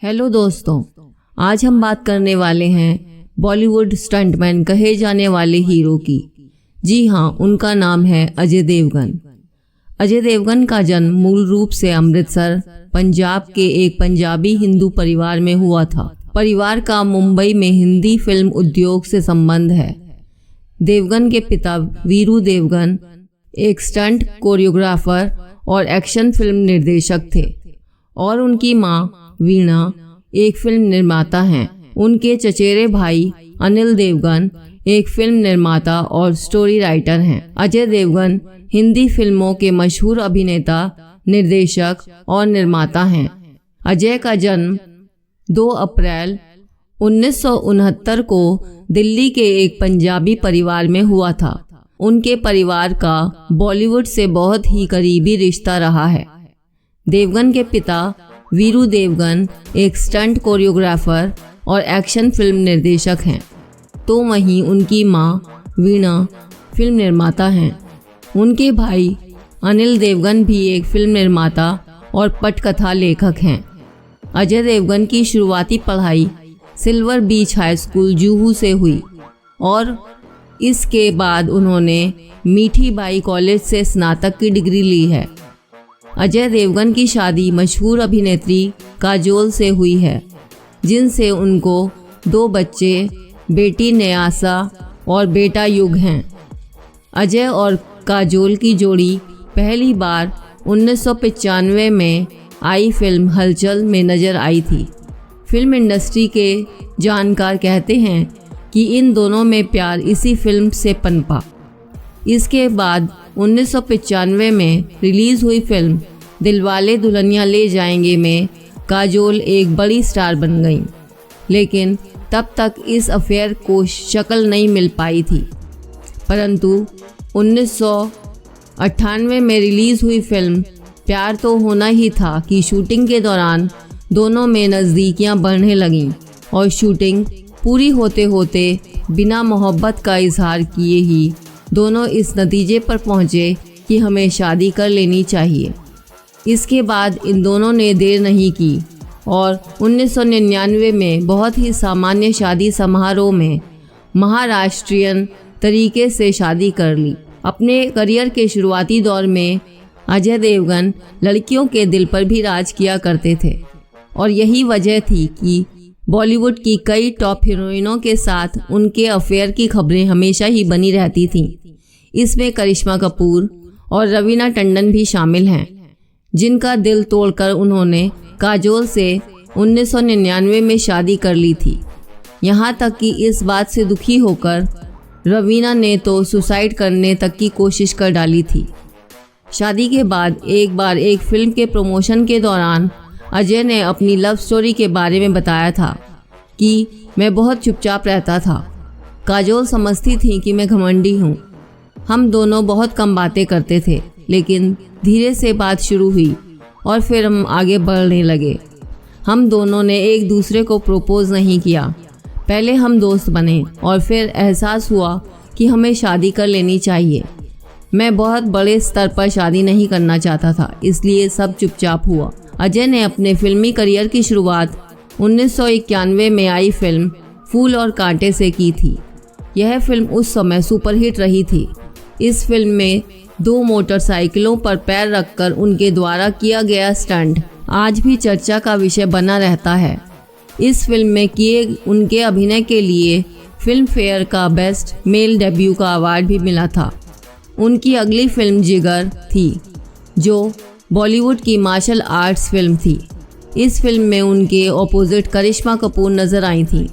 Hello दोस्तों, आज हम बात करने वाले हैं बॉलीवुड स्टंटमैन कहे जाने वाले हीरो की। जी हाँ, उनका नाम है अजय देवगन। अजय देवगन का जन्म मूल रूप से अमृतसर, पंजाब के एक पंजाबी हिंदू परिवार में हुआ था। परिवार का मुंबई में हिंदी फिल्म उद्योग से संबंध है। देवगन के पिता वीरू देवगन एक स्टंट कोरियोग्राफर और एक्शन फिल्म निर्देशक थे और उनकी माँ वीणा एक फिल्म निर्माता हैं। उनके चचेरे भाई अनिल देवगन एक फिल्म निर्माता और स्टोरी राइटर हैं। अजय देवगन हिंदी फिल्मों के मशहूर अभिनेता, निर्देशक और निर्माता हैं। अजय का जन्म 2 अप्रैल 1969 को दिल्ली के एक पंजाबी परिवार में हुआ था। उनके परिवार का बॉलीवुड से बहुत ही करीबी रिश्ता रहा है। देवगन के पिता वीरू देवगन एक स्टंट कोरियोग्राफर और एक्शन फिल्म निर्देशक हैं, तो वहीं उनकी मां वीणा फिल्म निर्माता हैं। उनके भाई अनिल देवगन भी एक फिल्म निर्माता और पटकथा लेखक हैं। अजय देवगन की शुरुआती पढ़ाई सिल्वर बीच हाई स्कूल जुहू से हुई और इसके बाद उन्होंने मीठी बाई कॉलेज से स्नातक की डिग्री ली है। अजय देवगन की शादी मशहूर अभिनेत्री काजोल से हुई है, जिनसे उनको 2 बच्चे, बेटी न्यासा और बेटा युग हैं। अजय और काजोल की जोड़ी पहली बार 1995 में आई फिल्म हलचल में नजर आई थी। फिल्म इंडस्ट्री के जानकार कहते हैं कि इन दोनों में प्यार इसी फिल्म से पनपा। इसके बाद 1995 में रिलीज हुई फिल्म दिलवाले दुल्हनिया ले जाएंगे में काजोल एक बड़ी स्टार बन गईं, लेकिन तब तक इस अफेयर को शक्ल नहीं मिल पाई थी। परंतु 1998 में रिलीज हुई फिल्म प्यार तो होना ही था कि शूटिंग के दौरान दोनों में नज़दीकियां बढ़ने लगीं और शूटिंग पूरी होते होते बिना मोहब्बत का इजहार किए ही दोनों इस नतीजे पर पहुँचे कि हमें शादी कर लेनी चाहिए। इसके बाद इन दोनों ने देर नहीं की और 1999 में बहुत ही सामान्य शादी समारोह में महाराष्ट्रियन तरीके से शादी कर ली। अपने करियर के शुरुआती दौर में अजय देवगन लड़कियों के दिल पर भी राज किया करते थे और यही वजह थी कि बॉलीवुड की कई टॉप हीरोइनों के साथ उनके अफेयर की खबरें हमेशा ही बनी रहती थीं। इसमें करिश्मा कपूर और रवीना टंडन भी शामिल हैं, जिनका दिल तोड़कर उन्होंने काजोल से 1999 में शादी कर ली थी। यहाँ तक कि इस बात से दुखी होकर रवीना ने तो सुसाइड करने तक की कोशिश कर डाली थी। शादी के बाद एक बार एक फिल्म के प्रमोशन के दौरान अजय ने अपनी लव स्टोरी के बारे में बताया था कि मैं बहुत चुपचाप रहता था। काजोल समझती थी कि मैं घमंडी हूँ। हम दोनों बहुत कम बातें करते थे, लेकिन धीरे से बात शुरू हुई और फिर हम आगे बढ़ने लगे। हम दोनों ने एक दूसरे को प्रपोज नहीं किया। पहले हम दोस्त बने और फिर एहसास हुआ कि हमें शादी कर लेनी चाहिए। मैं बहुत बड़े स्तर पर शादी नहीं करना चाहता था, इसलिए सब चुपचाप हुआ। अजय ने अपने फिल्मी करियर की शुरुआत 1991 में आई फिल्म फूल और कांटे से की थी। यह फिल्म उस समय सुपरहिट रही थी। इस फिल्म में 2 मोटरसाइकिलों पर पैर रखकर उनके द्वारा किया गया स्टंट आज भी चर्चा का विषय बना रहता है। इस फिल्म में किए उनके अभिनय के लिए फिल्म फेयर का बेस्ट मेल डेब्यू का अवार्ड भी मिला था। उनकी अगली फिल्म जिगर थी, जो बॉलीवुड की मार्शल आर्ट्स फिल्म थी। इस फिल्म में उनके ऑपोजिट करिश्मा कपूर नजर आई थी।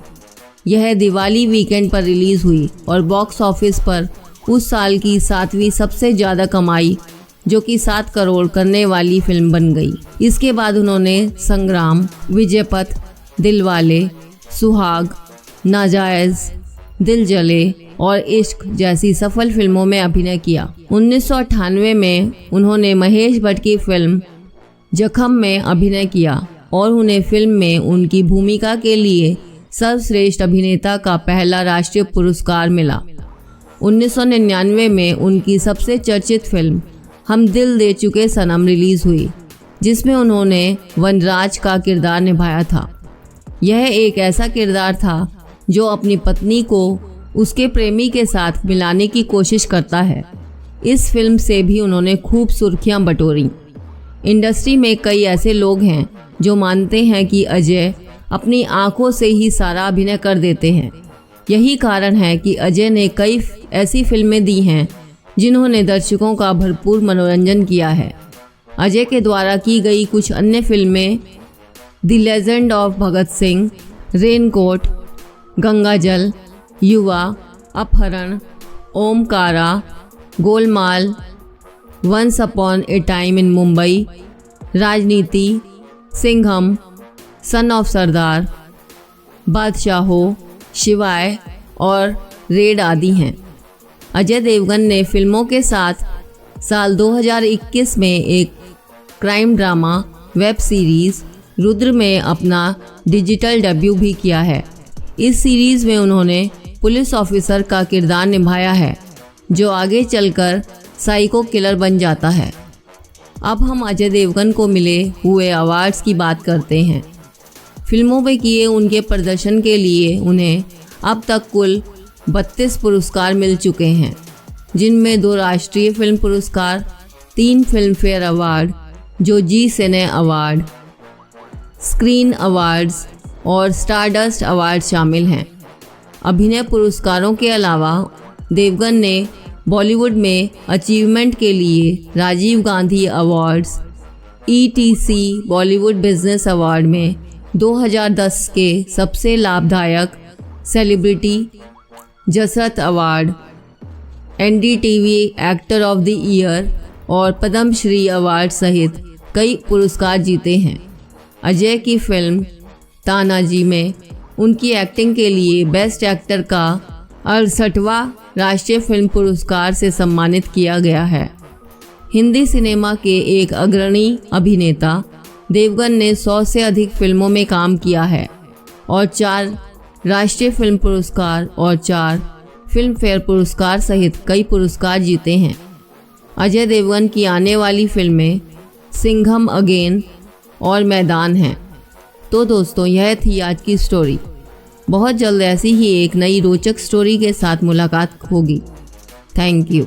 यह दिवाली वीकेंड पर रिलीज हुई और बॉक्स ऑफिस पर उस साल की 7वीं सबसे ज़्यादा कमाई, जो कि 7 करोड़ करने वाली फिल्म बन गई। इसके बाद उन्होंने संग्राम, विजयपथ, दिलवाले, सुहाग, नाजायज़, दिल जले और इश्क जैसी सफल फिल्मों में अभिनय किया। 1998 में उन्होंने महेश भट्ट की फिल्म जख्म में अभिनय किया और उन्हें फिल्म में उनकी भूमिका के लिए सर्वश्रेष्ठ अभिनेता का पहला राष्ट्रीय पुरस्कार मिला। 1999 में उनकी सबसे चर्चित फिल्म हम दिल दे चुके सनम रिलीज हुई, जिसमें उन्होंने वनराज का किरदार निभाया था। यह एक ऐसा किरदार था जो अपनी पत्नी को उसके प्रेमी के साथ मिलाने की कोशिश करता है। इस फिल्म से भी उन्होंने खूब सुर्खियां बटोरी। इंडस्ट्री में कई ऐसे लोग हैं जो मानते हैं कि अजय अपनी आंखों से ही सारा अभिनय कर देते हैं। यही कारण है कि अजय ने कई ऐसी फिल्में दी हैं जिन्होंने दर्शकों का भरपूर मनोरंजन किया है। अजय के द्वारा की गई कुछ अन्य फिल्में The Legend of Bhagat Singh, Raincoat, Gangaajal, Yuva, Apaharan, Omkara, Golmaal, Once Upon a Time in Mumbai, Rajneeti, Singham, son of सरदार, बादशाहो, शिवाय और रेड आदि हैं। अजय देवगन ने फिल्मों के साथ साल 2021 में एक crime drama web series Rudra में अपना डिजिटल डेब्यू भी किया है। इस सीरीज़ में उन्होंने पुलिस ऑफिसर का किरदार निभाया है जो आगे चलकर साइको किलर बन जाता है। अब हम अजय देवगन को मिले हुए अवार्ड्स की बात करते हैं। फिल्मों में किए उनके प्रदर्शन के लिए उन्हें अब तक कुल 32 पुरस्कार मिल चुके हैं, जिनमें 2 राष्ट्रीय फिल्म पुरस्कार, 3 फिल्म फेयर अवार्ड, जो जी सिने अवार्ड, स्क्रीन अवार्ड्स और स्टारडस्ट अवार्ड शामिल हैं। अभिनय पुरस्कारों के अलावा देवगन ने बॉलीवुड में अचीवमेंट के लिए Rajiv Gandhi awards, ETC Bollywood business award में 2010 के सबसे लाभदायक सेलिब्रिटी जसरत award, NDTV actor of the year और पद्म श्री अवार्ड सहित कई पुरस्कार जीते हैं। अजय की फिल्म तानाजी में उनकी एक्टिंग के लिए बेस्ट एक्टर का 68वां राष्ट्रीय फिल्म पुरस्कार से सम्मानित किया गया है। हिंदी सिनेमा के एक अग्रणी अभिनेता देवगन ने 100 से अधिक फिल्मों में काम किया है और 4 राष्ट्रीय फिल्म पुरस्कार और 4 फिल्म फेयर पुरस्कार सहित कई पुरस्कार जीते हैं। अजय देवगन की आने वाली फिल्में सिंघम अगेन और मैदान हैं। तो दोस्तों, यह थी आज की स्टोरी। बहुत जल्द ऐसी ही एक नई रोचक स्टोरी के साथ मुलाकात होगी। Thank you.